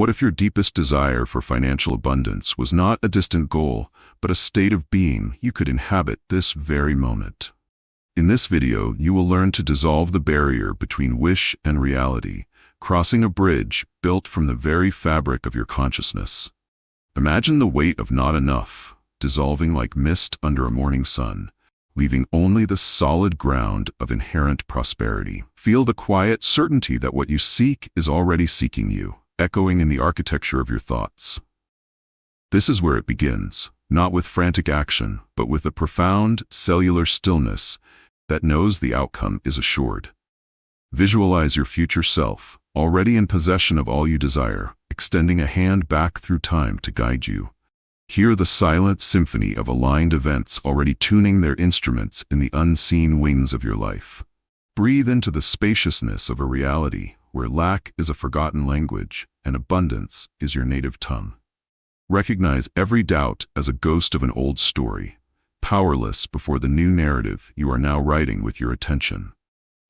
What if your deepest desire for financial abundance was not a distant goal, but a state of being you could inhabit this very moment? In this video, you will learn to dissolve the barrier between wish and reality, crossing a bridge built from the very fabric of your consciousness. Imagine the weight of not enough, dissolving like mist under a morning sun, leaving only the solid ground of inherent prosperity. Feel the quiet certainty that what you seek is already seeking you, echoing in the architecture of your thoughts. This is where it begins, not with frantic action, but with a profound cellular stillness that knows the outcome is assured. Visualize your future self, already in possession of all you desire, extending a hand back through time to guide you. Hear the silent symphony of aligned events already tuning their instruments in the unseen wings of your life. Breathe into the spaciousness of a reality where lack is a forgotten language and abundance is your native tongue. Recognize every doubt as a ghost of an old story, powerless before the new narrative you are now writing with your attention.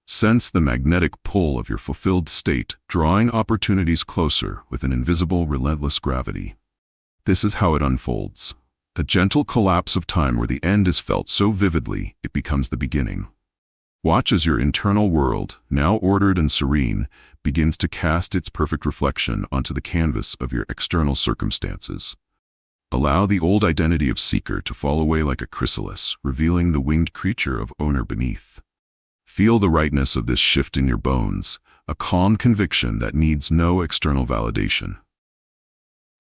Sense the magnetic pull of your fulfilled state, drawing opportunities closer with an invisible, relentless gravity. This is how it unfolds. A gentle collapse of time where the end is felt so vividly it becomes the beginning. Watch as your internal world, now ordered and serene, begins to cast its perfect reflection onto the canvas of your external circumstances. Allow the old identity of seeker to fall away like a chrysalis, revealing the winged creature of owner beneath. Feel the rightness of this shift in your bones, a calm conviction that needs no external validation.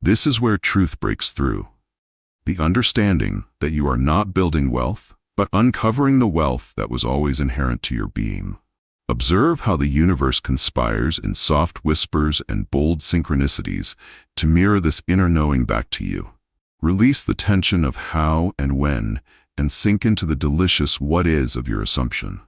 This is where truth breaks through. The understanding that you are not building wealth, but uncovering the wealth that was always inherent to your being. Observe how the universe conspires in soft whispers and bold synchronicities to mirror this inner knowing back to you. Release the tension of how and when, and sink into the delicious what is of your assumption.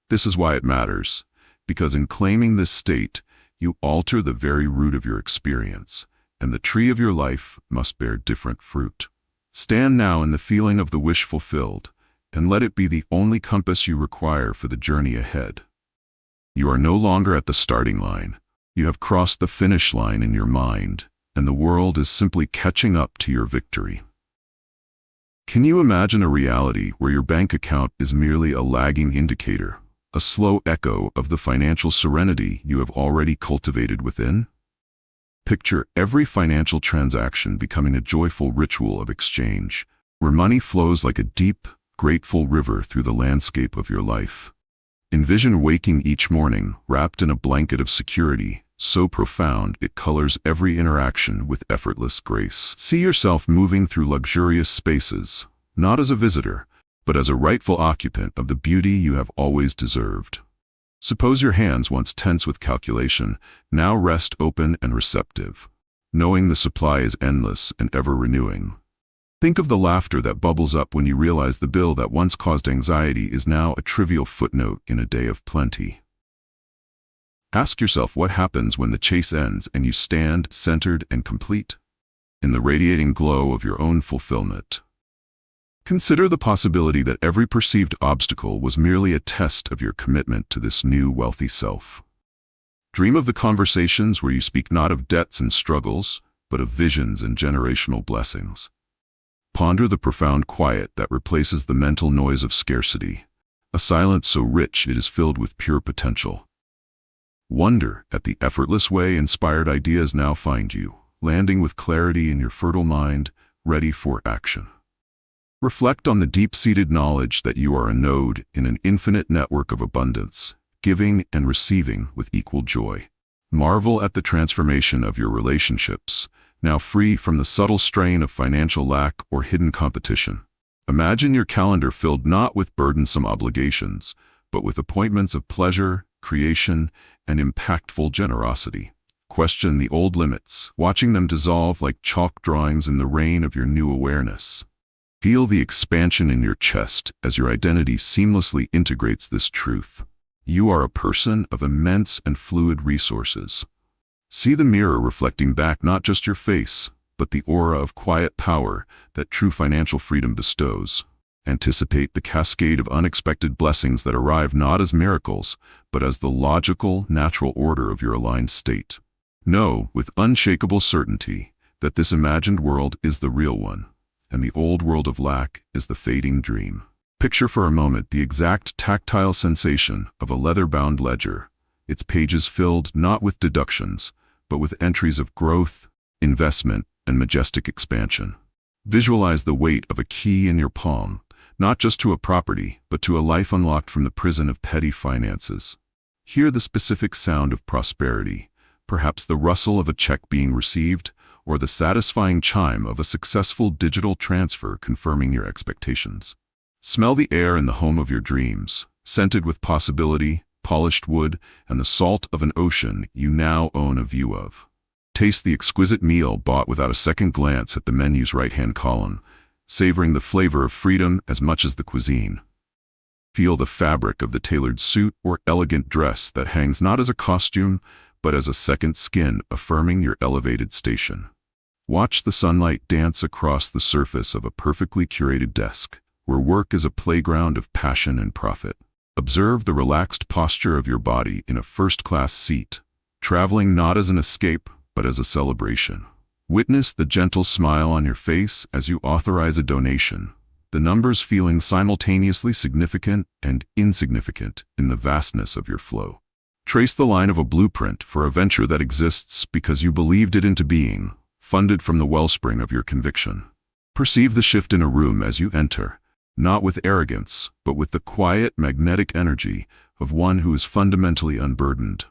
This is why it matters, because in claiming this state, you alter the very root of your experience, and the tree of your life must bear different fruit. Stand now in the feeling of the wish fulfilled, and let it be the only compass you require for the journey ahead. You are no longer at the starting line. You have crossed the finish line in your mind, and the world is simply catching up to your victory. Can you imagine a reality where your bank account is merely a lagging indicator, a slow echo of the financial serenity you have already cultivated within? Picture every financial transaction becoming a joyful ritual of exchange, where money flows like a deep, grateful river through the landscape of your life. Envision waking each morning wrapped in a blanket of security, so profound it colors every interaction with effortless grace. See yourself moving through luxurious spaces, not as a visitor, but as a rightful occupant of the beauty you have always deserved. Suppose your hands, once tense with calculation, now rest open and receptive, knowing the supply is endless and ever-renewing. Think of the laughter that bubbles up when you realize the bill that once caused anxiety is now a trivial footnote in a day of plenty. Ask yourself what happens when the chase ends and you stand centered and complete, in the radiating glow of your own fulfillment. Consider the possibility that every perceived obstacle was merely a test of your commitment to this new wealthy self. Dream of the conversations where you speak not of debts and struggles, but of visions and generational blessings. Ponder the profound quiet that replaces the mental noise of scarcity, a silence so rich it is filled with pure potential. Wonder at the effortless way inspired ideas now find you, landing with clarity in your fertile mind, ready for action. Reflect on the deep-seated knowledge that you are a node in an infinite network of abundance, giving and receiving with equal joy. Marvel at the transformation of your relationships, now free from the subtle strain of financial lack or hidden competition. Imagine your calendar filled not with burdensome obligations, but with appointments of pleasure, creation, and impactful generosity. Question the old limits, watching them dissolve like chalk drawings in the rain of your new awareness. Feel the expansion in your chest as your identity seamlessly integrates this truth. You are a person of immense and fluid resources. See the mirror reflecting back not just your face, but the aura of quiet power that true financial freedom bestows. Anticipate the cascade of unexpected blessings that arrive not as miracles, but as the logical, natural order of your aligned state. Know with unshakable certainty that this imagined world is the real one, and the old world of lack is the fading dream. Picture for a moment the exact tactile sensation of a leather-bound ledger, its pages filled not with deductions, but with entries of growth, investment, and majestic expansion. Visualize the weight of a key in your palm, not just to a property, but to a life unlocked from the prison of petty finances. Hear the specific sound of prosperity, perhaps the rustle of a check being received, or the satisfying chime of a successful digital transfer confirming your expectations. Smell the air in the home of your dreams, scented with possibility, polished wood, and the salt of an ocean you now own a view of. Taste the exquisite meal bought without a second glance at the menu's right-hand column, savoring the flavor of freedom as much as the cuisine. Feel the fabric of the tailored suit or elegant dress that hangs not as a costume, but as a second skin affirming your elevated station. Watch the sunlight dance across the surface of a perfectly curated desk, where work is a playground of passion and profit. Observe the relaxed posture of your body in a first-class seat, traveling not as an escape, but as a celebration. Witness the gentle smile on your face as you authorize a donation, the numbers feeling simultaneously significant and insignificant in the vastness of your flow. Trace the line of a blueprint for a venture that exists because you believed it into being, funded from the wellspring of your conviction. Perceive the shift in a room as you enter, not with arrogance, but with the quiet, magnetic energy of one who is fundamentally unburdened.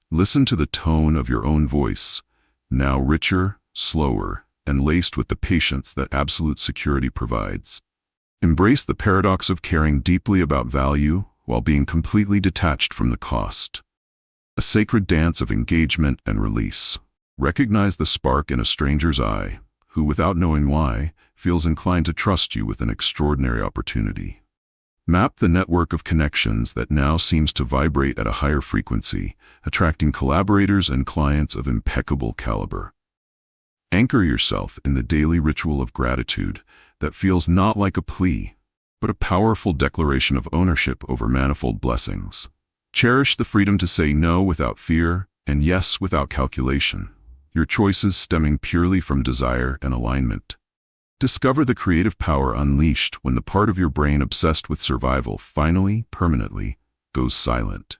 Listen to the tone of your own voice, now richer, slower, and laced with the patience that absolute security provides. Embrace the paradox of caring deeply about value while being completely detached from the cost. A sacred dance of engagement and release. Recognize the spark in a stranger's eye, who, without knowing why, feels inclined to trust you with an extraordinary opportunity. Map the network of connections that now seems to vibrate at a higher frequency, attracting collaborators and clients of impeccable caliber. Anchor yourself in the daily ritual of gratitude that feels not like a plea, but a powerful declaration of ownership over manifold blessings. Cherish the freedom to say no without fear and yes without calculation, your choices stemming purely from desire and alignment. Discover the creative power unleashed when the part of your brain obsessed with survival finally, permanently, goes silent.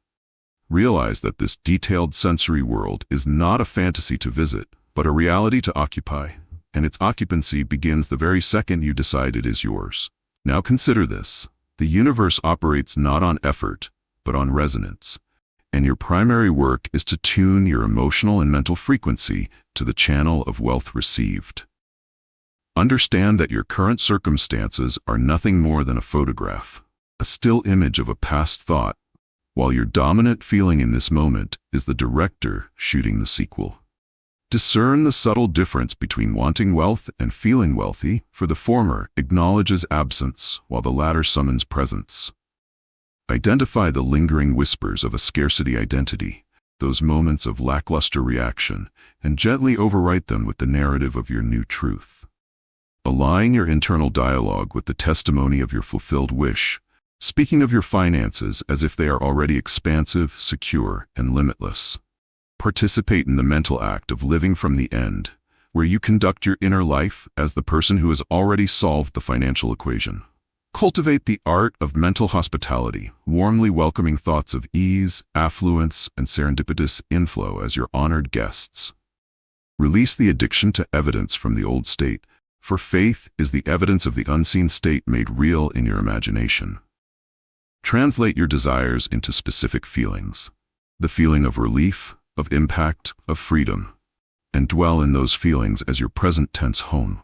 Realize that this detailed sensory world is not a fantasy to visit, but a reality to occupy, and its occupancy begins the very second you decide it is yours. Now consider this. The universe operates not on effort, but on resonance, and your primary work is to tune your emotional and mental frequency to the channel of wealth received. Understand that your current circumstances are nothing more than a photograph, a still image of a past thought, while your dominant feeling in this moment is the director shooting the sequel. Discern the subtle difference between wanting wealth and feeling wealthy, for the former acknowledges absence while the latter summons presence. Identify the lingering whispers of a scarcity identity, those moments of lackluster reaction, and gently overwrite them with the narrative of your new truth. Align your internal dialogue with the testimony of your fulfilled wish, speaking of your finances as if they are already expansive, secure, and limitless. Participate in the mental act of living from the end, where you conduct your inner life as the person who has already solved the financial equation. Cultivate the art of mental hospitality, warmly welcoming thoughts of ease, affluence, and serendipitous inflow as your honored guests. Release the addiction to evidence from the old state, for faith is the evidence of the unseen state made real in your imagination. Translate your desires into specific feelings, the feeling of relief, of impact, of freedom, and dwell in those feelings as your present tense home.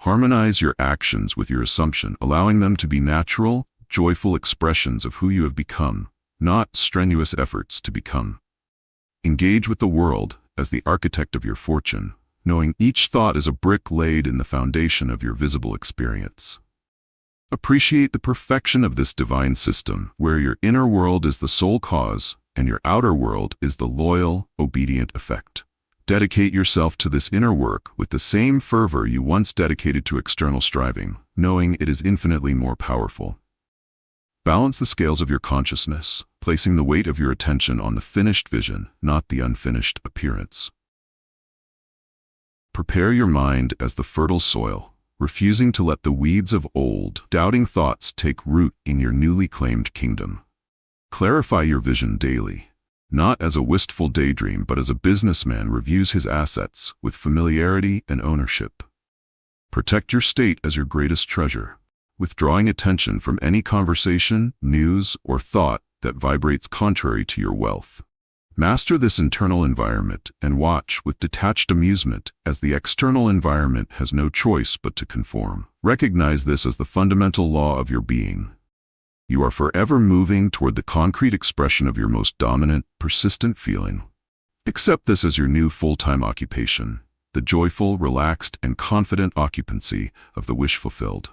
Harmonize your actions with your assumption, allowing them to be natural, joyful expressions of who you have become, not strenuous efforts to become. Engage with the world as the architect of your fortune, knowing each thought is a brick laid in the foundation of your visible experience. Appreciate the perfection of this divine system, where your inner world is the sole cause and your outer world is the loyal, obedient effect. Dedicate yourself to this inner work with the same fervor you once dedicated to external striving, knowing it is infinitely more powerful. Balance the scales of your consciousness, placing the weight of your attention on the finished vision, not the unfinished appearance. Prepare your mind as the fertile soil, refusing to let the weeds of old, doubting thoughts take root in your newly claimed kingdom. Clarify your vision daily, not as a wistful daydream but as a businessman reviews his assets with familiarity and ownership. Protect your state as your greatest treasure, withdrawing attention from any conversation, news, or thought that vibrates contrary to your wealth. Master this internal environment and watch with detached amusement as the external environment has no choice but to conform. Recognize this as the fundamental law of your being. You are forever moving toward the concrete expression of your most dominant, persistent feeling. Accept this as your new full-time occupation, the joyful, relaxed, and confident occupancy of the wish fulfilled.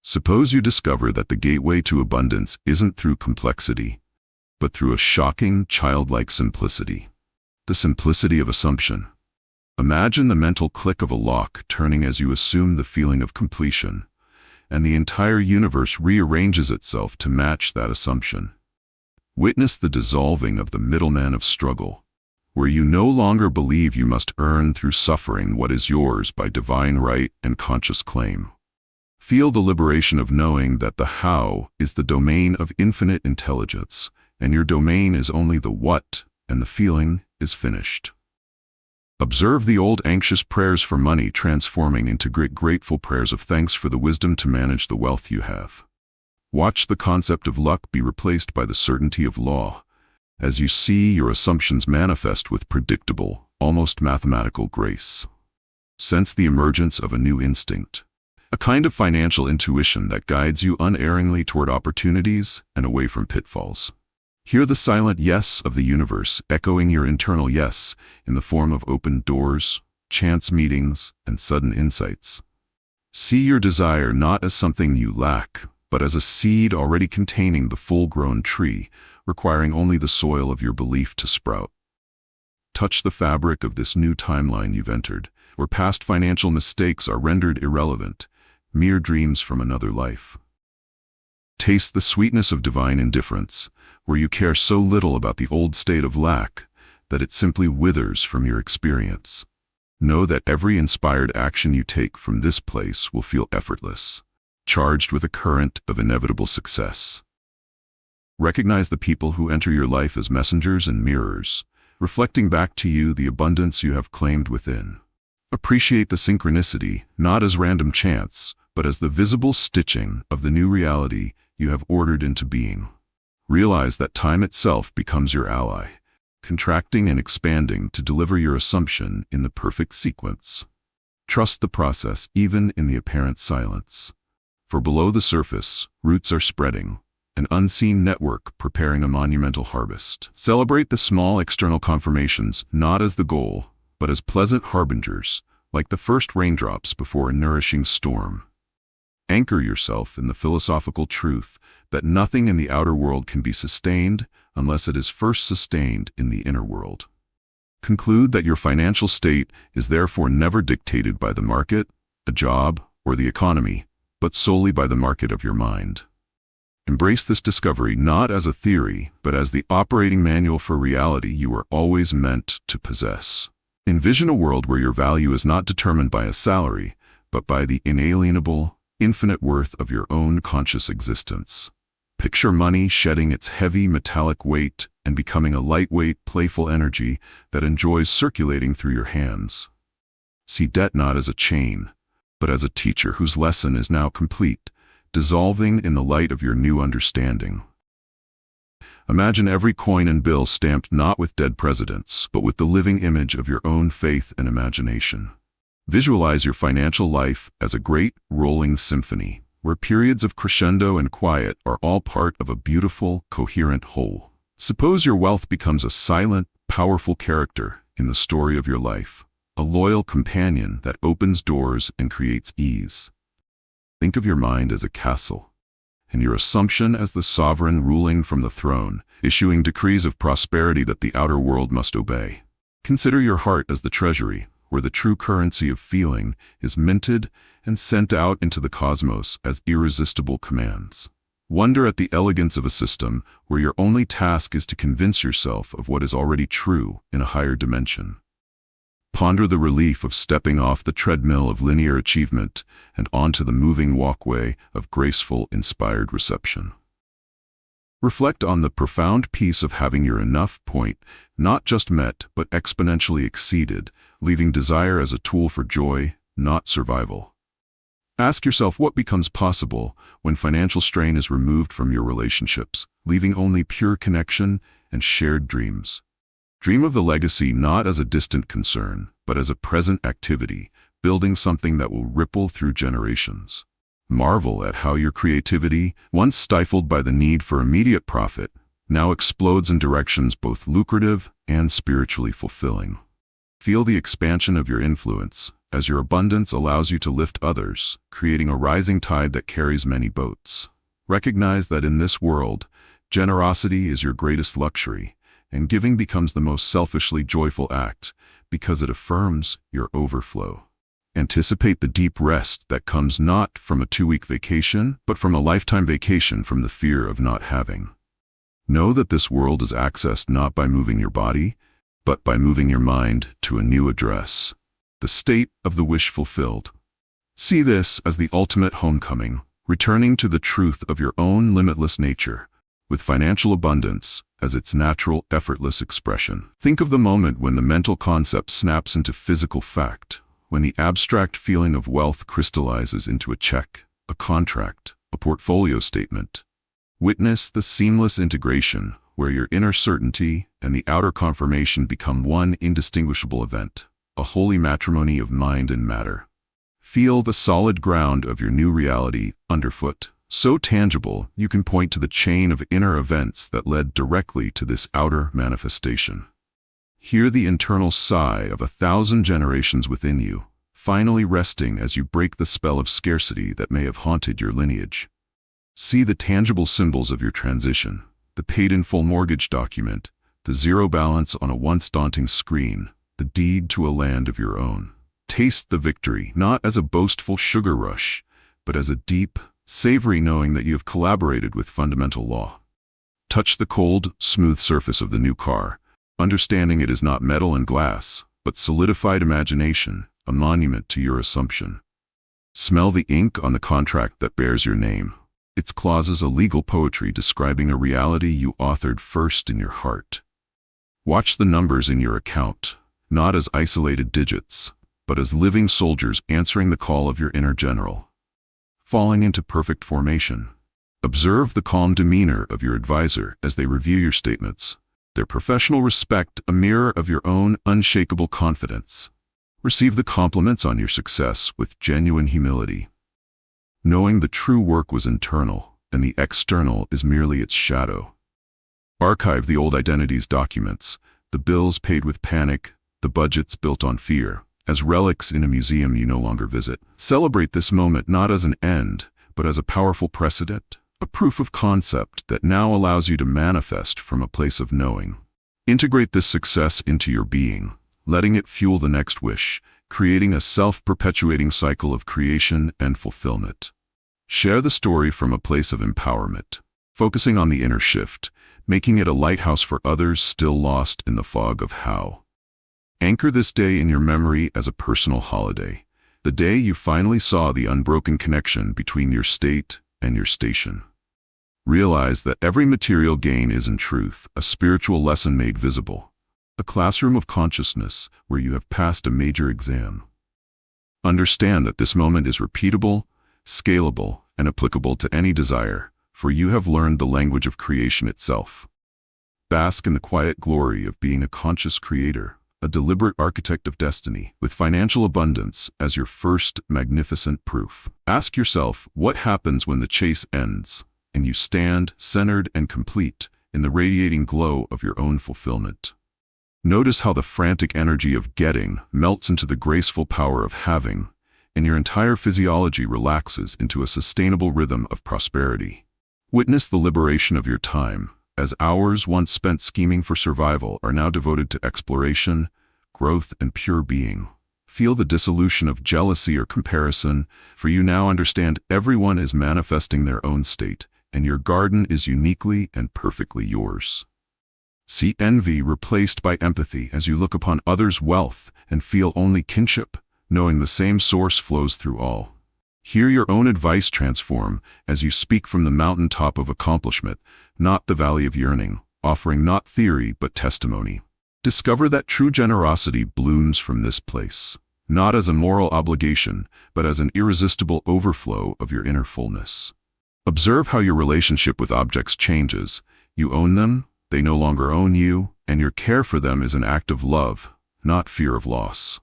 Suppose you discover that the gateway to abundance isn't through complexity, but through a shocking, childlike simplicity. The simplicity of assumption. Imagine the mental click of a lock turning as you assume the feeling of completion, and the entire universe rearranges itself to match that assumption. Witness the dissolving of the middleman of struggle, where you no longer believe you must earn through suffering what is yours by divine right and conscious claim. Feel the liberation of knowing that the how is the domain of infinite intelligence, and your domain is only the what, and the feeling is finished. Observe the old anxious prayers for money transforming into grateful prayers of thanks for the wisdom to manage the wealth you have. Watch the concept of luck be replaced by the certainty of law, as you see your assumptions manifest with predictable, almost mathematical grace. Sense the emergence of a new instinct, a kind of financial intuition that guides you unerringly toward opportunities and away from pitfalls. Hear the silent yes of the universe echoing your internal yes in the form of open doors, chance meetings, and sudden insights. See your desire not as something you lack, but as a seed already containing the full-grown tree, requiring only the soil of your belief to sprout. Touch the fabric of this new timeline you've entered, where past financial mistakes are rendered irrelevant, mere dreams from another life. Taste the sweetness of divine indifference, where you care so little about the old state of lack that it simply withers from your experience. Know that every inspired action you take from this place will feel effortless, charged with a current of inevitable success. Recognize the people who enter your life as messengers and mirrors, reflecting back to you the abundance you have claimed within. Appreciate the synchronicity, not as random chance, but as the visible stitching of the new reality you have ordered into being. Realize that time itself becomes your ally, contracting and expanding to deliver your assumption in the perfect sequence. Trust the process even in the apparent silence. For below the surface, roots are spreading, an unseen network preparing a monumental harvest. Celebrate the small external confirmations not as the goal, but as pleasant harbingers, like the first raindrops before a nourishing storm. Anchor yourself in the philosophical truth that nothing in the outer world can be sustained unless it is first sustained in the inner world. Conclude that your financial state is therefore never dictated by the market, a job, or the economy, but solely by the market of your mind. Embrace this discovery not as a theory, but as the operating manual for reality you are always meant to possess. Envision a world where your value is not determined by a salary, but by the inalienable, infinite worth of your own conscious existence. Picture money shedding its heavy metallic weight and becoming a lightweight, playful energy that enjoys circulating through your hands. See debt not as a chain, but as a teacher whose lesson is now complete, dissolving in the light of your new understanding. Imagine every coin and bill stamped not with dead presidents, but with the living image of your own faith and imagination. Visualize your financial life as a great, rolling symphony, where periods of crescendo and quiet are all part of a beautiful, coherent whole. Suppose your wealth becomes a silent, powerful character in the story of your life, a loyal companion that opens doors and creates ease. Think of your mind as a castle, and your assumption as the sovereign ruling from the throne, issuing decrees of prosperity that the outer world must obey. Consider your heart as the treasury, where the true currency of feeling is minted and sent out into the cosmos as irresistible commands. Wonder at the elegance of a system where your only task is to convince yourself of what is already true in a higher dimension. Ponder the relief of stepping off the treadmill of linear achievement and onto the moving walkway of graceful, inspired reception. Reflect on the profound peace of having your enough point not just met but exponentially exceeded, leaving desire as a tool for joy, not survival. Ask yourself what becomes possible when financial strain is removed from your relationships, leaving only pure connection and shared dreams. Dream of the legacy not as a distant concern, but as a present activity, building something that will ripple through generations. Marvel at how your creativity, once stifled by the need for immediate profit, now explodes in directions both lucrative and spiritually fulfilling. Feel the expansion of your influence, as your abundance allows you to lift others, creating a rising tide that carries many boats. Recognize that in this world, generosity is your greatest luxury, and giving becomes the most selfishly joyful act, because it affirms your overflow. Anticipate the deep rest that comes not from a 2-week vacation, but from a lifetime vacation from the fear of not having. Know that this world is accessed not by moving your body, but by moving your mind to a new address. The state of the wish fulfilled. See this as the ultimate homecoming, returning to the truth of your own limitless nature, with financial abundance as its natural, effortless expression. Think of the moment when the mental concept snaps into physical fact, when the abstract feeling of wealth crystallizes into a check, a contract, a portfolio statement. Witness the seamless integration where your inner certainty and the outer confirmation become one indistinguishable event. A holy matrimony of mind and matter. Feel the solid ground of your new reality underfoot, so tangible you can point to the chain of inner events that led directly to this outer manifestation. Hear the internal sigh of 1,000 generations within you, finally resting as you break the spell of scarcity that may have haunted your lineage. See the tangible symbols of your transition, the paid-in-full mortgage document, the zero balance on a once daunting screen, the deed to a land of your own. Taste the victory, not as a boastful sugar rush, but as a deep, savory knowing that you have collaborated with fundamental law. Touch the cold, smooth surface of the new car, understanding it is not metal and glass, but solidified imagination, a monument to your assumption. Smell the ink on the contract that bears your name, its clauses a legal poetry describing a reality you authored first in your heart. Watch the numbers in your account, not as isolated digits, but as living soldiers answering the call of your inner general. Falling into perfect formation. Observe the calm demeanor of your advisor as they review your statements, their professional respect a mirror of your own unshakable confidence. Receive the compliments on your success with genuine humility, knowing the true work was internal and the external is merely its shadow. Archive the old identity's documents, the bills paid with panic, the budgets built on fear, as relics in a museum you no longer visit. Celebrate this moment not as an end, but as a powerful precedent, a proof of concept that now allows you to manifest from a place of knowing. Integrate this success into your being, letting it fuel the next wish, creating a self-perpetuating cycle of creation and fulfillment. Share the story from a place of empowerment, focusing on the inner shift, making it a lighthouse for others still lost in the fog of how. Anchor this day in your memory as a personal holiday, the day you finally saw the unbroken connection between your state and your station. Realize that every material gain is in truth a spiritual lesson made visible, a classroom of consciousness where you have passed a major exam. Understand that this moment is repeatable, scalable, and applicable to any desire, for you have learned the language of creation itself. Bask in the quiet glory of being a conscious creator, a deliberate architect of destiny, with financial abundance as your first magnificent proof. Ask yourself what happens when the chase ends, and you stand, centered and complete, in the radiating glow of your own fulfillment. Notice how the frantic energy of getting melts into the graceful power of having, and your entire physiology relaxes into a sustainable rhythm of prosperity. Witness the liberation of your time, as hours once spent scheming for survival are now devoted to exploration, growth, and pure being. Feel the dissolution of jealousy or comparison, for you now understand everyone is manifesting their own state, and your garden is uniquely and perfectly yours. See envy replaced by empathy as you look upon others' wealth and feel only kinship, knowing the same source flows through all. Hear your own advice transform as you speak from the mountaintop of accomplishment, not the valley of yearning, offering not theory but testimony. Discover that true generosity blooms from this place, not as a moral obligation, but as an irresistible overflow of your inner fullness. Observe how your relationship with objects changes. You own them, they no longer own you, and your care for them is an act of love, not fear of loss.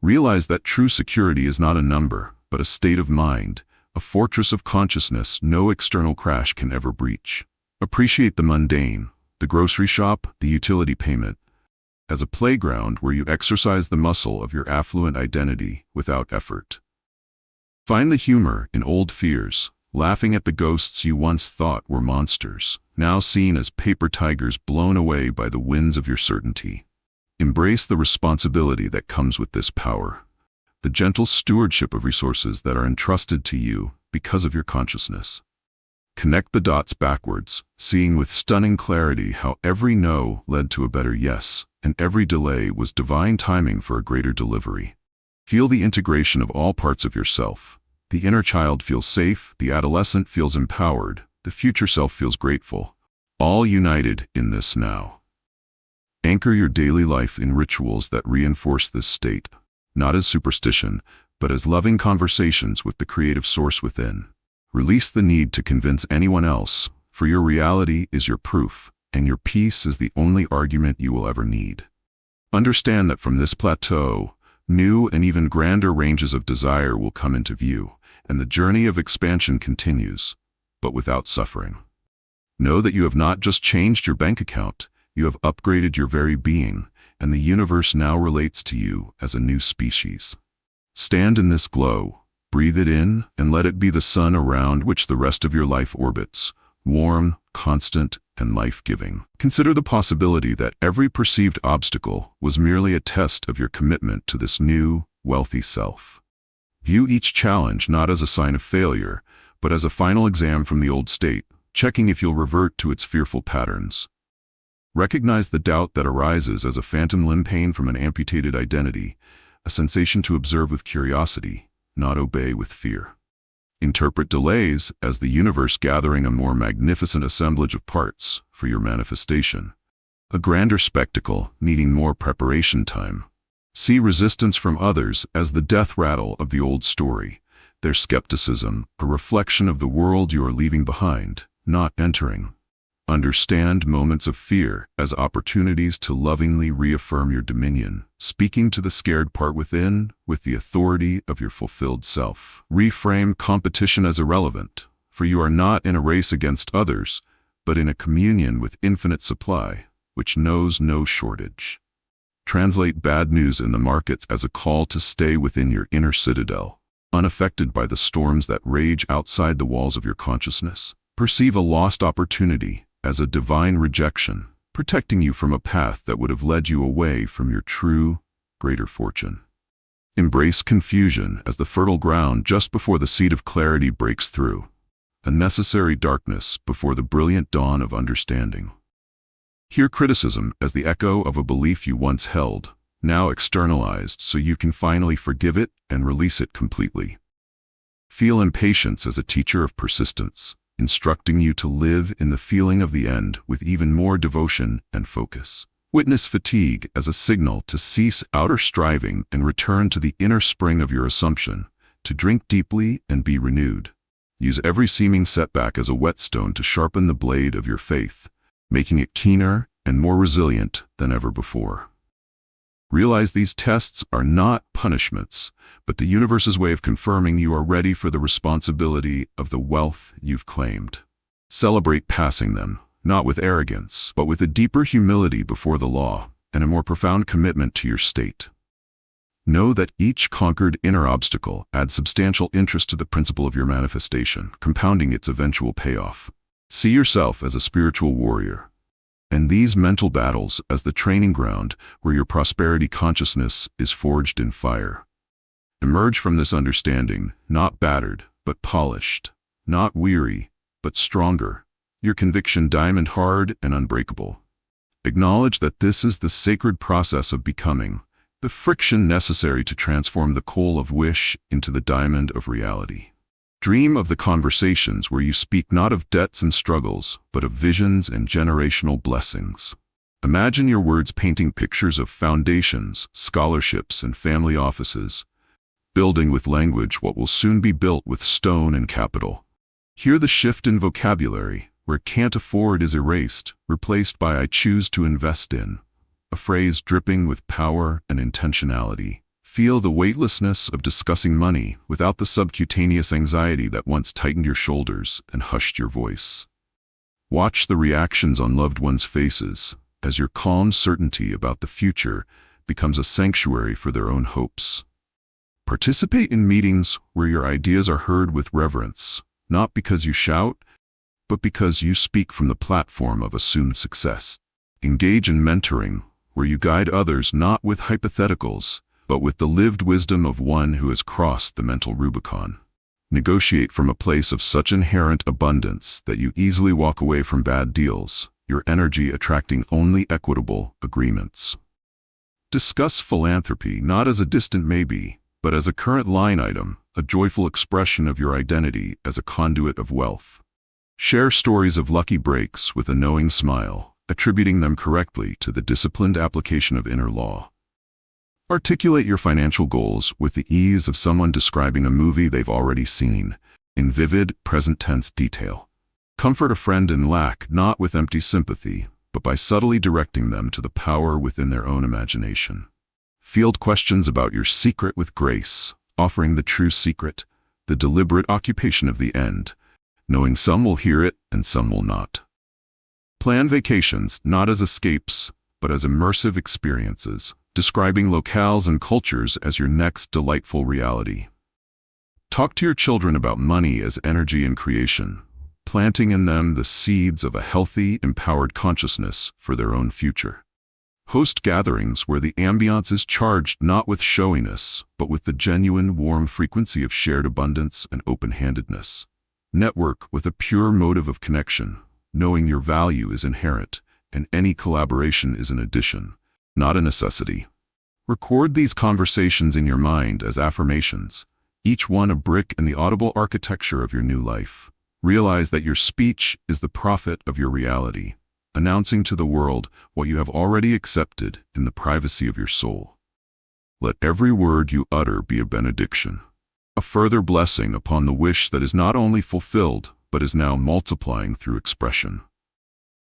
Realize that true security is not a number, but a state of mind, a fortress of consciousness no external crash can ever breach. Appreciate the mundane, the grocery shop, the utility payment, as a playground where you exercise the muscle of your affluent identity without effort. Find the humor in old fears, laughing at the ghosts you once thought were monsters, now seen as paper tigers blown away by the winds of your certainty. Embrace the responsibility that comes with this power, the gentle stewardship of resources that are entrusted to you because of your consciousness. Connect the dots backwards, seeing with stunning clarity how every no led to a better yes, and every delay was divine timing for a greater delivery. Feel the integration of all parts of yourself. The inner child feels safe, the adolescent feels empowered, the future self feels grateful, all united in this now. Anchor your daily life in rituals that reinforce this state, not as superstition, but as loving conversations with the creative source within. Release the need to convince anyone else, for your reality is your proof, and your peace is the only argument you will ever need. Understand that from this plateau, new and even grander ranges of desire will come into view, and the journey of expansion continues, but without suffering. Know that you have not just changed your bank account, you have upgraded your very being, and the universe now relates to you as a new species. Stand in this glow, breathe it in, and let it be the sun around which the rest of your life orbits, warm, constant, and life-giving. Consider the possibility that every perceived obstacle was merely a test of your commitment to this new, wealthy self. View each challenge not as a sign of failure, but as a final exam from the old state, checking if you'll revert to its fearful patterns. Recognize the doubt that arises as a phantom limb pain from an amputated identity, a sensation to observe with curiosity, not obey with fear. Interpret delays as the universe gathering a more magnificent assemblage of parts for your manifestation, a grander spectacle needing more preparation time. See resistance from others as the death rattle of the old story, their skepticism a reflection of the world you are leaving behind, not entering. Understand moments of fear as opportunities to lovingly reaffirm your dominion, speaking to the scared part within with the authority of your fulfilled self. Reframe competition as irrelevant, for you are not in a race against others, but in a communion with infinite supply, which knows no shortage. Translate bad news in the markets as a call to stay within your inner citadel, unaffected by the storms that rage outside the walls of your consciousness. Perceive a lost opportunity as a divine rejection, protecting you from a path that would have led you away from your true, greater fortune. Embrace confusion as the fertile ground just before the seed of clarity breaks through, a necessary darkness before the brilliant dawn of understanding. Hear criticism as the echo of a belief you once held, now externalized so you can finally forgive it and release it completely. Feel impatience as a teacher of persistence, instructing you to live in the feeling of the end with even more devotion and focus. Witness fatigue as a signal to cease outer striving and return to the inner spring of your assumption, to drink deeply and be renewed. Use every seeming setback as a whetstone to sharpen the blade of your faith, making it keener and more resilient than ever before. Realize these tests are not punishments, but the universe's way of confirming you are ready for the responsibility of the wealth you've claimed. Celebrate passing them, not with arrogance, but with a deeper humility before the law and a more profound commitment to your state. Know that each conquered inner obstacle adds substantial interest to the principle of your manifestation, compounding its eventual payoff. See yourself as a spiritual warrior, and these mental battles as the training ground where your prosperity consciousness is forged in fire. Emerge from this understanding, not battered, but polished, not weary, but stronger. Your conviction diamond hard and unbreakable. Acknowledge that this is the sacred process of becoming, the friction necessary to transform the coal of wish into the diamond of reality. Dream of the conversations where you speak not of debts and struggles, but of visions and generational blessings. Imagine your words painting pictures of foundations, scholarships, and family offices, building with language what will soon be built with stone and capital. Hear the shift in vocabulary, where can't afford is erased, replaced by I choose to invest in, a phrase dripping with power and intentionality. Feel the weightlessness of discussing money without the subcutaneous anxiety that once tightened your shoulders and hushed your voice. Watch the reactions on loved ones' faces as your calm certainty about the future becomes a sanctuary for their own hopes. Participate in meetings where your ideas are heard with reverence, not because you shout, but because you speak from the platform of assumed success. Engage in mentoring, where you guide others not with hypotheticals, but with the lived wisdom of one who has crossed the mental Rubicon. Negotiate from a place of such inherent abundance that you easily walk away from bad deals, your energy attracting only equitable agreements. Discuss philanthropy not as a distant maybe, but as a current line item, a joyful expression of your identity as a conduit of wealth. Share stories of lucky breaks with a knowing smile, attributing them correctly to the disciplined application of inner law. Articulate your financial goals with the ease of someone describing a movie they've already seen, in vivid, present-tense detail. Comfort a friend in lack not with empty sympathy, but by subtly directing them to the power within their own imagination. Field questions about your secret with grace, offering the true secret, the deliberate occupation of the end, knowing some will hear it and some will not. Plan vacations not as escapes, but as immersive experiences, describing locales and cultures as your next delightful reality. Talk to your children about money as energy and creation, planting in them the seeds of a healthy, empowered consciousness for their own future. Host gatherings where the ambiance is charged not with showiness, but with the genuine, warm frequency of shared abundance and open-handedness. Network with a pure motive of connection, knowing your value is inherent, and any collaboration is an addition, not a necessity. Record these conversations in your mind as affirmations, each one a brick in the audible architecture of your new life. Realize that your speech is the prophet of your reality, announcing to the world what you have already accepted in the privacy of your soul. Let every word you utter be a benediction, a further blessing upon the wish that is not only fulfilled, but is now multiplying through expression.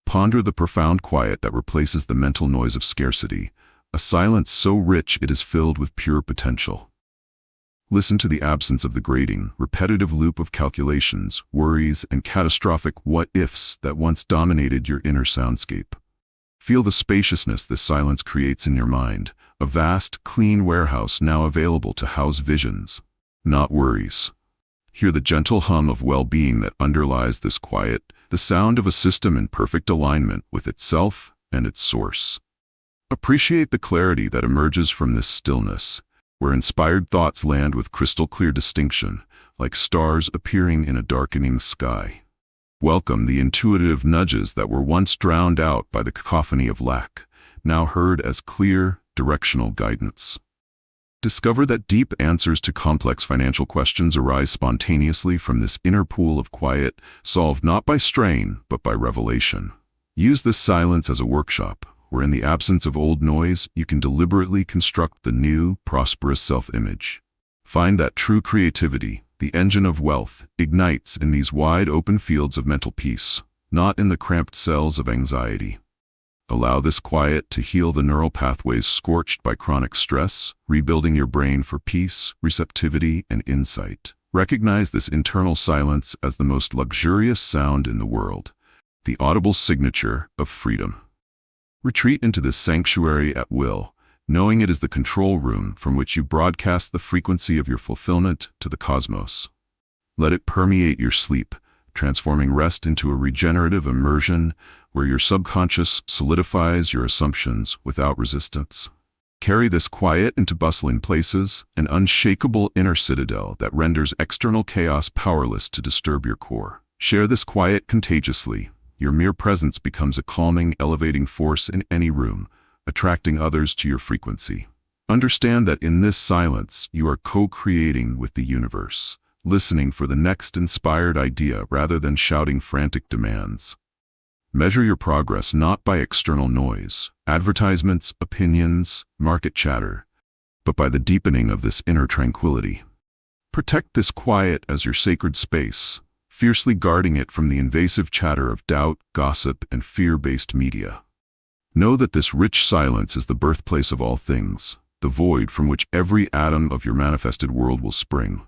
Ponder the profound quiet that replaces the mental noise of scarcity, a silence so rich it is filled with pure potential. Listen to the absence of the grating, repetitive loop of calculations, worries, and catastrophic what-ifs that once dominated your inner soundscape. Feel the spaciousness this silence creates in your mind, a vast, clean warehouse now available to house visions, not worries. Hear the gentle hum of well-being that underlies this quiet, the sound of a system in perfect alignment with itself and its source. Appreciate the clarity that emerges from this stillness, where inspired thoughts land with crystal-clear distinction, like stars appearing in a darkening sky. Welcome the intuitive nudges that were once drowned out by the cacophony of lack, now heard as clear, directional guidance. Discover that deep answers to complex financial questions arise spontaneously from this inner pool of quiet, solved not by strain, but by revelation. Use this silence as a workshop, where in the absence of old noise, you can deliberately construct the new, prosperous self-image. Find that true creativity, the engine of wealth, ignites in these wide open fields of mental peace, not in the cramped cells of anxiety. Allow this quiet to heal the neural pathways scorched by chronic stress, rebuilding your brain for peace, receptivity, and insight. Recognize this internal silence as the most luxurious sound in the world, the audible signature of freedom. Retreat into this sanctuary at will, knowing it is the control room from which you broadcast the frequency of your fulfillment to the cosmos. Let it permeate your sleep, transforming rest into a regenerative immersion where your subconscious solidifies your assumptions without resistance. Carry this quiet into bustling places, an unshakable inner citadel that renders external chaos powerless to disturb your core. Share this quiet contagiously. Your mere presence becomes a calming, elevating force in any room, attracting others to your frequency. Understand that in this silence, you are co-creating with the universe, listening for the next inspired idea rather than shouting frantic demands. Measure your progress not by external noise, advertisements, opinions, market chatter, but by the deepening of this inner tranquility. Protect this quiet as your sacred space, fiercely guarding it from the invasive chatter of doubt, gossip, and fear-based media. Know that this rich silence is the birthplace of all things, the void from which every atom of your manifested world will spring.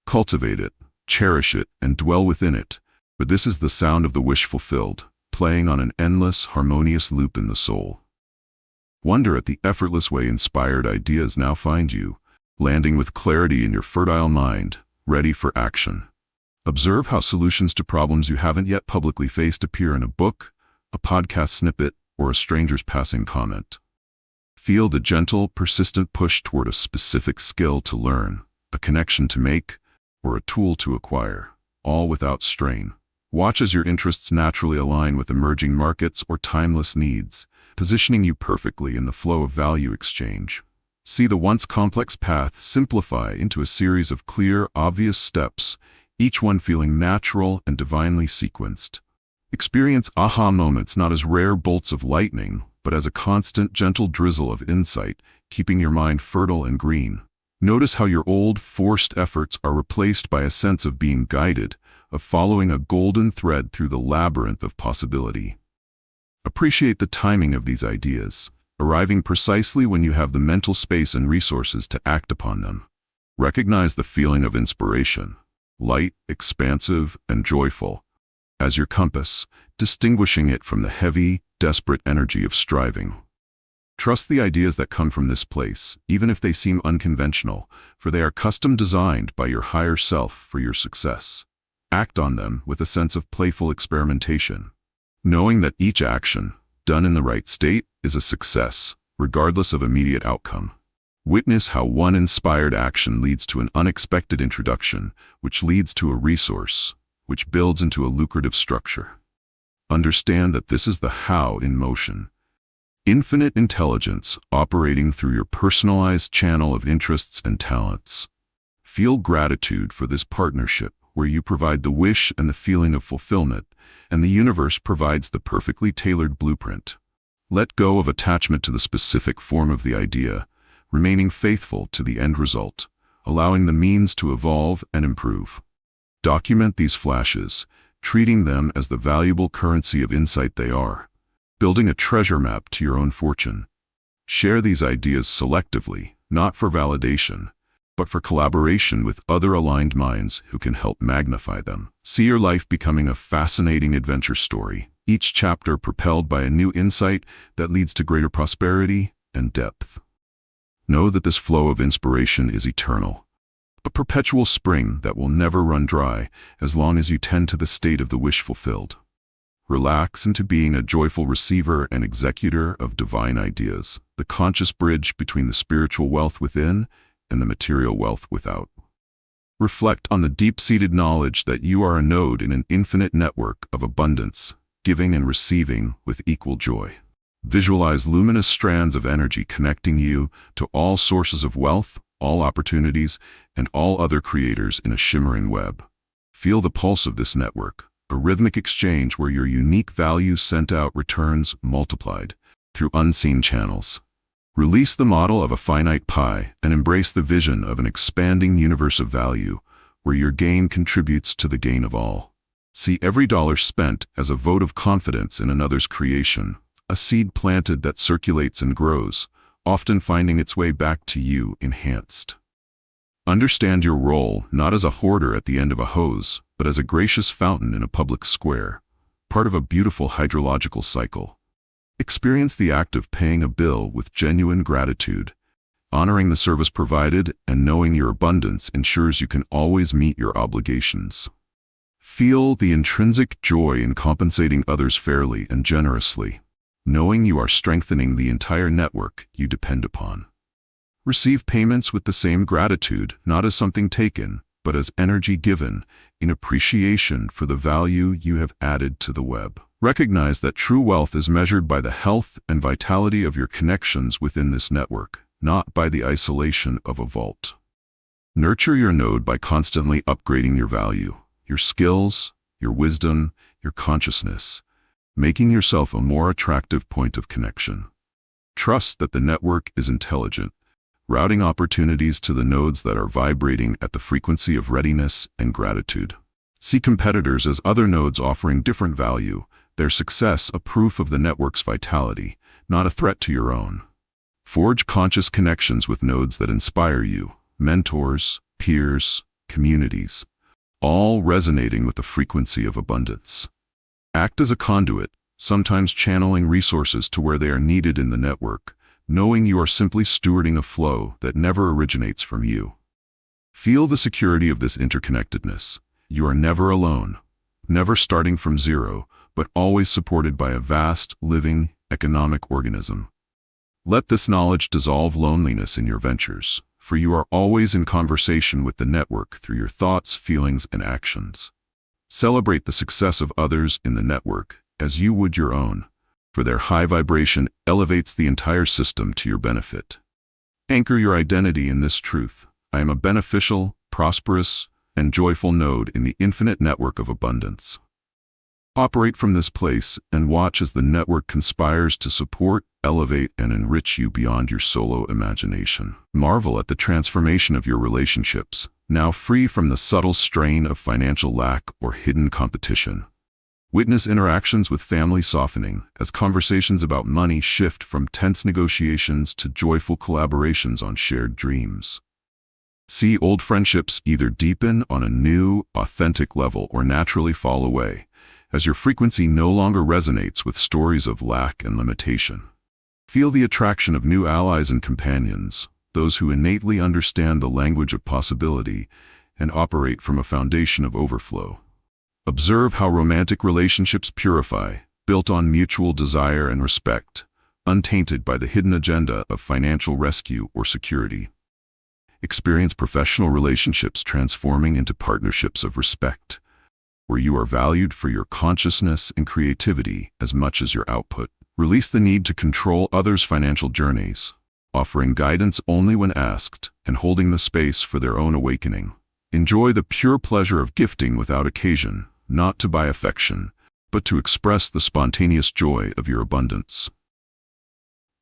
Cultivate it, cherish it, and dwell within it, for this is the sound of the wish fulfilled, playing on an endless, harmonious loop in the soul. Wonder at the effortless way inspired ideas now find you, landing with clarity in your fertile mind, ready for action. Observe how solutions to problems you haven't yet publicly faced appear in a book, a podcast snippet, or a stranger's passing comment. Feel the gentle, persistent push toward a specific skill to learn, a connection to make, or a tool to acquire, all without strain. Watch as your interests naturally align with emerging markets or timeless needs, positioning you perfectly in the flow of value exchange. See the once complex path simplify into a series of clear, obvious steps, each one feeling natural and divinely sequenced. Experience aha moments not as rare bolts of lightning, but as a constant, gentle drizzle of insight, keeping your mind fertile and green. Notice how your old, forced efforts are replaced by a sense of being guided, of following a golden thread through the labyrinth of possibility. Appreciate the timing of these ideas, arriving precisely when you have the mental space and resources to act upon them. Recognize the feeling of inspiration, light, expansive, and joyful, as your compass, distinguishing it from the heavy, desperate energy of striving. Trust the ideas that come from this place, even if they seem unconventional, for they are custom designed by your higher self for your success. Act on them with a sense of playful experimentation, knowing that each action, done in the right state, is a success, regardless of immediate outcome. Witness how one inspired action leads to an unexpected introduction, which leads to a resource, which builds into a lucrative structure. Understand that this is the how in motion. Infinite intelligence operating through your personalized channel of interests and talents. Feel gratitude for this partnership where you provide the wish and the feeling of fulfillment, and the universe provides the perfectly tailored blueprint. Let go of attachment to the specific form of the idea, remaining faithful to the end result, allowing the means to evolve and improve. Document these flashes, treating them as the valuable currency of insight they are, building a treasure map to your own fortune. Share these ideas selectively, not for validation, but for collaboration with other aligned minds who can help magnify them. See your life becoming a fascinating adventure story, each chapter propelled by a new insight that leads to greater prosperity and depth. Know that this flow of inspiration is eternal, a perpetual spring that will never run dry as long as you tend to the state of the wish fulfilled. Relax into being a joyful receiver and executor of divine ideas, the conscious bridge between the spiritual wealth within and the material wealth without. Reflect on the deep-seated knowledge that you are a node in an infinite network of abundance, giving and receiving with equal joy. Visualize luminous strands of energy connecting you to all sources of wealth, all opportunities, and all other creators in a shimmering web. Feel the pulse of this network, a rhythmic exchange where your unique value sent out returns multiplied through unseen channels. Release the model of a finite pie and embrace the vision of an expanding universe of value where your gain contributes to the gain of all. See every dollar spent as a vote of confidence in another's creation, a seed planted that circulates and grows, often finding its way back to you enhanced. Understand your role not as a hoarder at the end of a hose, but as a gracious fountain in a public square, part of a beautiful hydrological cycle. Experience the act of paying a bill with genuine gratitude. Honoring the service provided and knowing your abundance ensures you can always meet your obligations. Feel the intrinsic joy in compensating others fairly and generously, knowing you are strengthening the entire network you depend upon. Receive payments with the same gratitude, not as something taken, but as energy given in appreciation for the value you have added to the web. Recognize that true wealth is measured by the health and vitality of your connections within this network, not by the isolation of a vault. Nurture your node by constantly upgrading your value, your skills, your wisdom, your consciousness, making yourself a more attractive point of connection. Trust that the network is intelligent, routing opportunities to the nodes that are vibrating at the frequency of readiness and gratitude. See competitors as other nodes offering different value, their success a proof of the network's vitality, not a threat to your own. Forge conscious connections with nodes that inspire you, mentors, peers, communities, all resonating with the frequency of abundance. Act as a conduit, sometimes channeling resources to where they are needed in the network, knowing you are simply stewarding a flow that never originates from you. Feel the security of this interconnectedness. You are never alone, never starting from zero, but always supported by a vast, living, economic organism. Let this knowledge dissolve loneliness in your ventures, for you are always in conversation with the network through your thoughts, feelings, and actions. Celebrate the success of others in the network as you would your own, for their high vibration elevates the entire system to your benefit. Anchor your identity in this truth. I am a beneficial, prosperous, and joyful node in the infinite network of abundance. Operate from this place and watch as the network conspires to support, elevate, and enrich you beyond your solo imagination. Marvel at the transformation of your relationships, now free from the subtle strain of financial lack or hidden competition. Witness interactions with family softening as conversations about money shift from tense negotiations to joyful collaborations on shared dreams. See old friendships either deepen on a new, authentic level or naturally fall away, as your frequency no longer resonates with stories of lack and limitation. Feel the attraction of new allies and companions, those who innately understand the language of possibility and operate from a foundation of overflow. Observe how romantic relationships purify, built on mutual desire and respect, untainted by the hidden agenda of financial rescue or security. Experience professional relationships transforming into partnerships of respect, where you are valued for your consciousness and creativity as much as your output. Release the need to control others' financial journeys, offering guidance only when asked and holding the space for their own awakening. Enjoy the pure pleasure of gifting without occasion, not to buy affection, but to express the spontaneous joy of your abundance.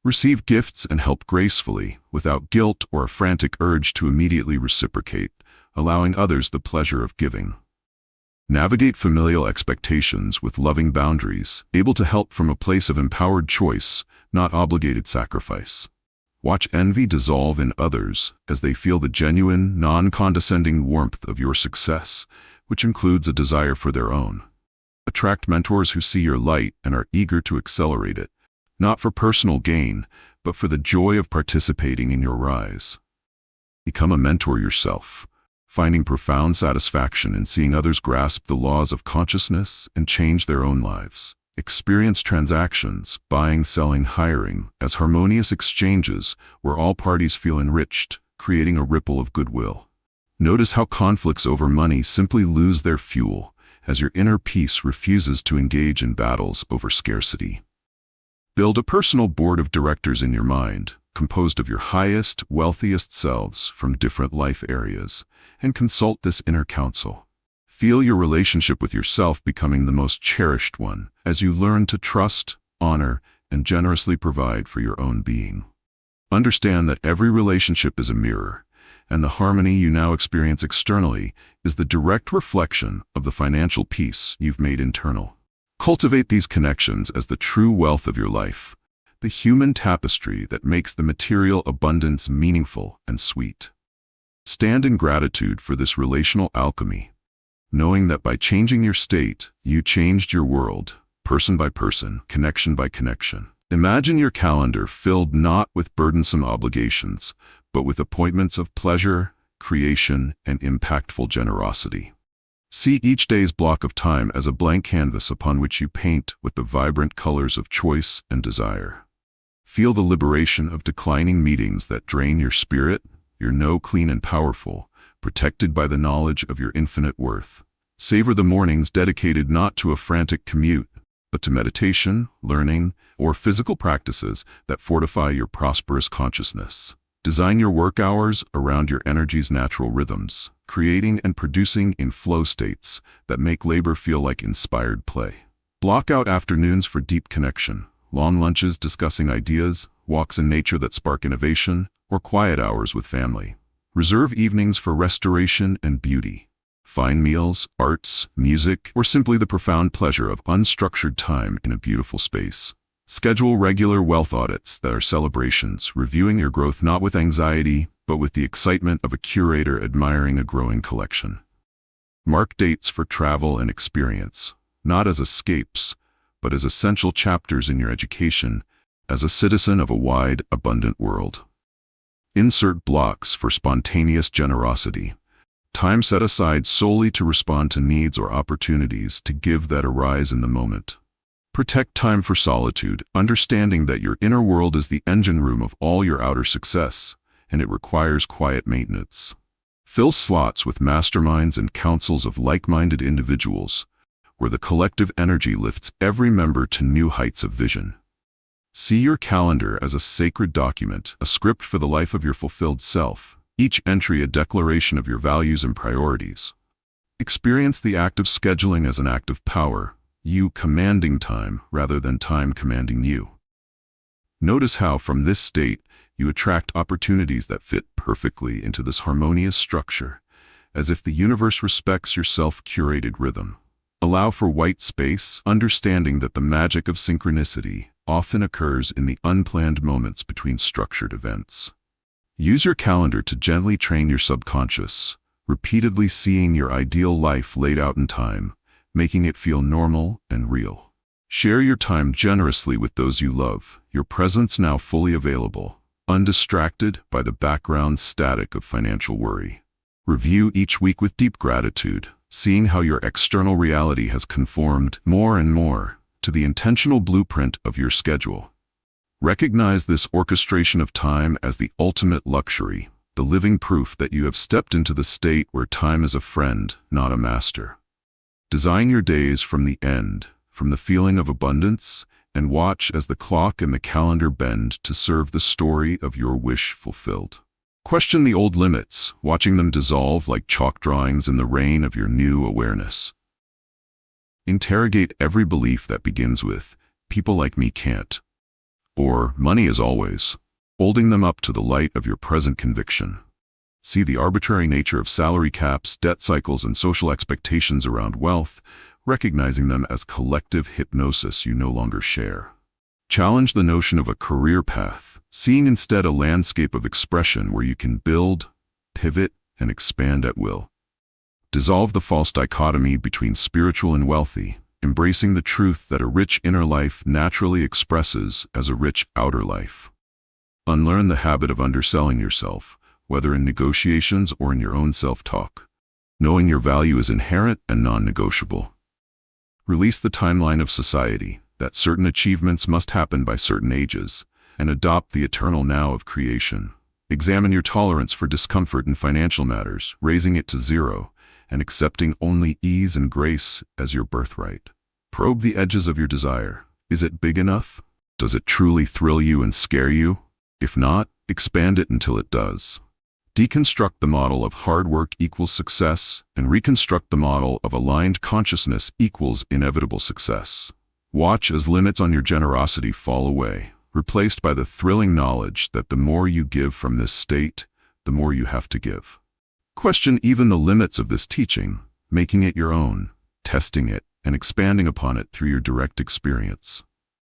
Receive gifts and help gracefully, without guilt or a frantic urge to immediately reciprocate, allowing others the pleasure of giving. Navigate familial expectations with loving boundaries, able to help from a place of empowered choice, not obligated sacrifice. Watch envy dissolve in others as they feel the genuine, non-condescending warmth of your success, which includes a desire for their own. Attract mentors who see your light and are eager to accelerate it, not for personal gain, but for the joy of participating in your rise. Become a mentor yourself, finding profound satisfaction in seeing others grasp the laws of consciousness and change their own lives. Experience transactions, buying, selling, hiring, as harmonious exchanges where all parties feel enriched, creating a ripple of goodwill. Notice how conflicts over money simply lose their fuel as your inner peace refuses to engage in battles over scarcity. Build a personal board of directors in your mind, composed of your highest, wealthiest selves from different life areas, and consult this inner council. Feel your relationship with yourself becoming the most cherished one as you learn to trust, honor, and generously provide for your own being. Understand that every relationship is a mirror, and the harmony you now experience externally is the direct reflection of the financial peace you've made internal. Cultivate these connections as the true wealth of your life, the human tapestry that makes the material abundance meaningful and sweet. Stand in gratitude for this relational alchemy, knowing that by changing your state, you changed your world, person by person, connection by connection. Imagine your calendar filled not with burdensome obligations, but with appointments of pleasure, creation, and impactful generosity. See each day's block of time as a blank canvas upon which you paint with the vibrant colors of choice and desire. Feel the liberation of declining meetings that drain your spirit, your know clean and powerful, protected by the knowledge of your infinite worth. Savor the mornings dedicated not to a frantic commute, but to meditation, learning, or physical practices that fortify your prosperous consciousness. Design your work hours around your energy's natural rhythms, creating and producing in flow states that make labor feel like inspired play. Block out afternoons for deep connection, long lunches discussing ideas, walks in nature that spark innovation, or quiet hours with family. Reserve evenings for restoration and beauty. Fine meals, arts, music, or simply the profound pleasure of unstructured time in a beautiful space. Schedule regular wealth audits that are celebrations, reviewing your growth not with anxiety, but with the excitement of a curator admiring a growing collection. Mark dates for travel and experience, not as escapes, but as essential chapters in your education as a citizen of a wide, abundant world. Insert blocks for spontaneous generosity. Time set aside solely to respond to needs or opportunities to give that arise in the moment. Protect time for solitude, understanding that your inner world is the engine room of all your outer success, and it requires quiet maintenance. Fill slots with masterminds and councils of like-minded individuals, where the collective energy lifts every member to new heights of vision. See your calendar as a sacred document, a script for the life of your fulfilled self, each entry a declaration of your values and priorities. Experience the act of scheduling as an act of power, you commanding time rather than time commanding you. Notice how, from this state, you attract opportunities that fit perfectly into this harmonious structure, as if the universe respects your self-curated rhythm. Allow for white space, understanding that the magic of synchronicity often occurs in the unplanned moments between structured events. Use your calendar to gently train your subconscious, repeatedly seeing your ideal life laid out in time, making it feel normal and real. Share your time generously with those you love, your presence now fully available, undistracted by the background static of financial worry. Review each week with deep gratitude, seeing how your external reality has conformed more and more to the intentional blueprint of your schedule. Recognize this orchestration of time as the ultimate luxury, the living proof that you have stepped into the state where time is a friend, not a master. Design your days from the end, from the feeling of abundance, and watch as the clock and the calendar bend to serve the story of your wish fulfilled. Question the old limits, watching them dissolve like chalk drawings in the rain of your new awareness. Interrogate every belief that begins with, "People like me can't," or "Money is always," holding them up to the light of your present conviction. See the arbitrary nature of salary caps, debt cycles, and social expectations around wealth, recognizing them as collective hypnosis you no longer share. Challenge the notion of a career path, seeing instead a landscape of expression where you can build, pivot, and expand at will. Dissolve the false dichotomy between spiritual and wealthy, embracing the truth that a rich inner life naturally expresses as a rich outer life. Unlearn the habit of underselling yourself, whether in negotiations or in your own self-talk. Knowing your value is inherent and non-negotiable. Release the timeline of society, that certain achievements must happen by certain ages, and adopt the eternal now of creation. Examine your tolerance for discomfort in financial matters, raising it to zero, and accepting only ease and grace as your birthright. Probe the edges of your desire. Is it big enough? Does it truly thrill you and scare you? If not, expand it until it does. Deconstruct the model of hard work equals success, and reconstruct the model of aligned consciousness equals inevitable success. Watch as limits on your generosity fall away, replaced by the thrilling knowledge that the more you give from this state, the more you have to give. Question even the limits of this teaching, making it your own, testing it, and expanding upon it through your direct experience.